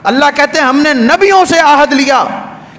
اللہ کہتے ہیں ہم نے نبیوں سے عہد لیا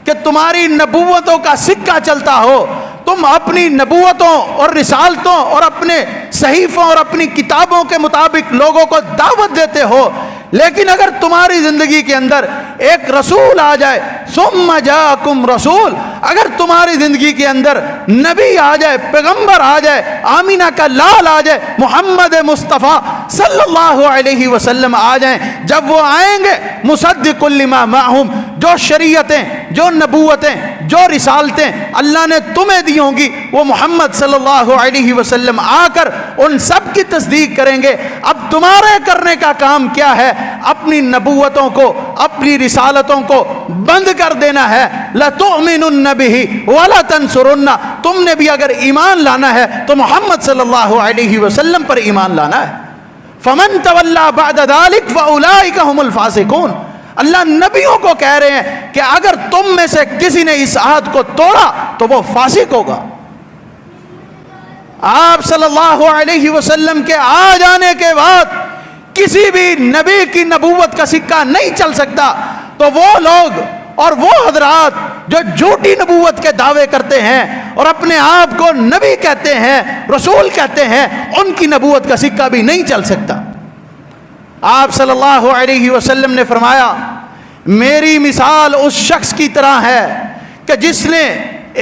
کہ تمہاری نبوتوں کا سکہ چلتا ہو، تم اپنی نبوتوں اور رسالتوں اور اپنے صحیفوں اور اپنی کتابوں کے مطابق لوگوں کو دعوت دیتے ہو، لیکن اگر تمہاری زندگی کے اندر ایک رسول آ جائے، ثم جاءکم رسول، اگر تمہاری زندگی کے اندر نبی آ جائے، پیغمبر آ جائے، آمینہ کا لال آ جائے، محمد مصطفیٰ صلی اللہ علیہ وسلم آ جائیں، جب وہ آئیں گے مصدق لما معہم، جو شریعتیں، جو نبوتیں، جو رسالتیں اللہ نے تمہیں دی ہوں گی، وہ محمد صلی اللہ علیہ وسلم آ کر ان سب کی تصدیق کریں گے۔ اب تمہارے کرنے کا کام کیا ہے؟ اپنی نبوتوں کو، اپنی رسالتوں کو بند کر دینا ہے۔ لَتُؤْمِنُنَّ بِهِ وَلَتَنْصُرُنَّ، تم نے بھی اگر ایمان لانا ہے تو محمد صلی اللہ علیہ وسلم پر ایمان لانا ہے۔ فَمَن تَوَلَّى بَعْدَ ذَلِكَ فَأُولَٰئِكَ هُمُ الْفَاسِقُونَ۔ اللہ نبیوں کو کہہ رہے ہیں کہ اگر تم میں سے کسی نے اس عہد کو توڑا تو وہ فاسق ہوگا۔ آپ صلی اللہ علیہ وسلم کے آ جانے کے بعد کسی بھی نبی کی نبوت کا سکہ نہیں چل سکتا، تو وہ لوگ اور وہ حضرات جو جھوٹی نبوت کے دعوے کرتے ہیں اور اپنے آپ کو نبی کہتے ہیں، رسول کہتے ہیں، ان کی نبوت کا سکہ بھی نہیں چل سکتا۔ آپ صلی اللہ علیہ وسلم نے فرمایا میری مثال اس شخص کی طرح ہے کہ جس نے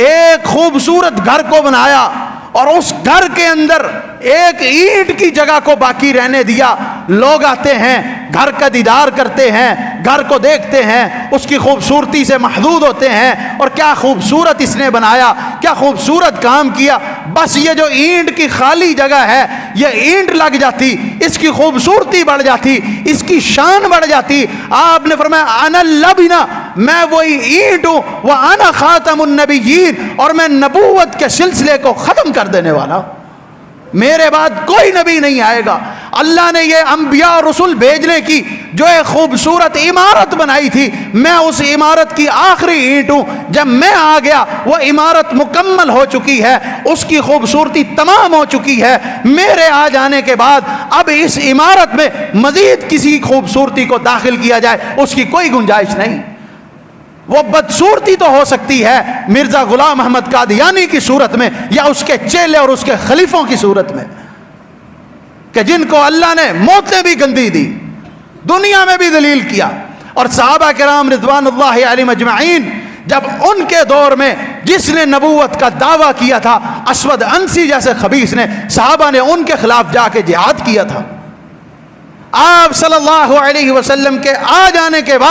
ایک خوبصورت گھر کو بنایا اور اس گھر کے اندر ایک اینٹ کی جگہ کو باقی رہنے دیا۔ لوگ آتے ہیں، گھر کا دیدار کرتے ہیں، گھر کو دیکھتے ہیں، اس کی خوبصورتی سے محظوظ ہوتے ہیں، اور کیا خوبصورت اس نے بنایا، کیا خوبصورت کام کیا۔ بس یہ جو اینٹ کی خالی جگہ ہے، یہ اینٹ لگ جاتی، اس کی خوبصورتی بڑھ جاتی، اس کی شان بڑھ جاتی۔ آپ نے فرمایا انا اللبنہ، میں وہی اینٹ ہوں، وانا خاتم النبیین، اور میں نبوت کے سلسلے کو ختم کر دینے والا ہوں۔ میرے بعد کوئی نبی نہیں آئے گا۔ اللہ نے یہ انبیاء اور رسول بھیجنے کی جو ایک خوبصورت عمارت بنائی تھی، میں اس عمارت کی آخری اینٹ ہوں۔ جب میں آ گیا وہ عمارت مکمل ہو چکی ہے، اس کی خوبصورتی تمام ہو چکی ہے۔ میرے آ جانے کے بعد اب اس عمارت میں مزید کسی خوبصورتی کو داخل کیا جائے، اس کی کوئی گنجائش نہیں۔ وہ بدصورتی تو ہو سکتی ہے مرزا غلام احمد قادیانی کی صورت میں، یا اس کے چیلے اور اس کے خلیفوں کی صورت میں، کہ جن کو اللہ نے موتیں بھی گندی دی، دنیا میں بھی ذلیل کیا۔ اور صحابہ کرام رضوان اللہ علیہم اجمعین، جب ان کے دور میں جس نے نبوت کا دعویٰ کیا تھا، اسود انسی جیسے خبیث نے، صحابہ نے ان کے خلاف جا کے جہاد کیا تھا۔ آپ صلی اللہ علیہ وسلم کے آ جانے کے بعد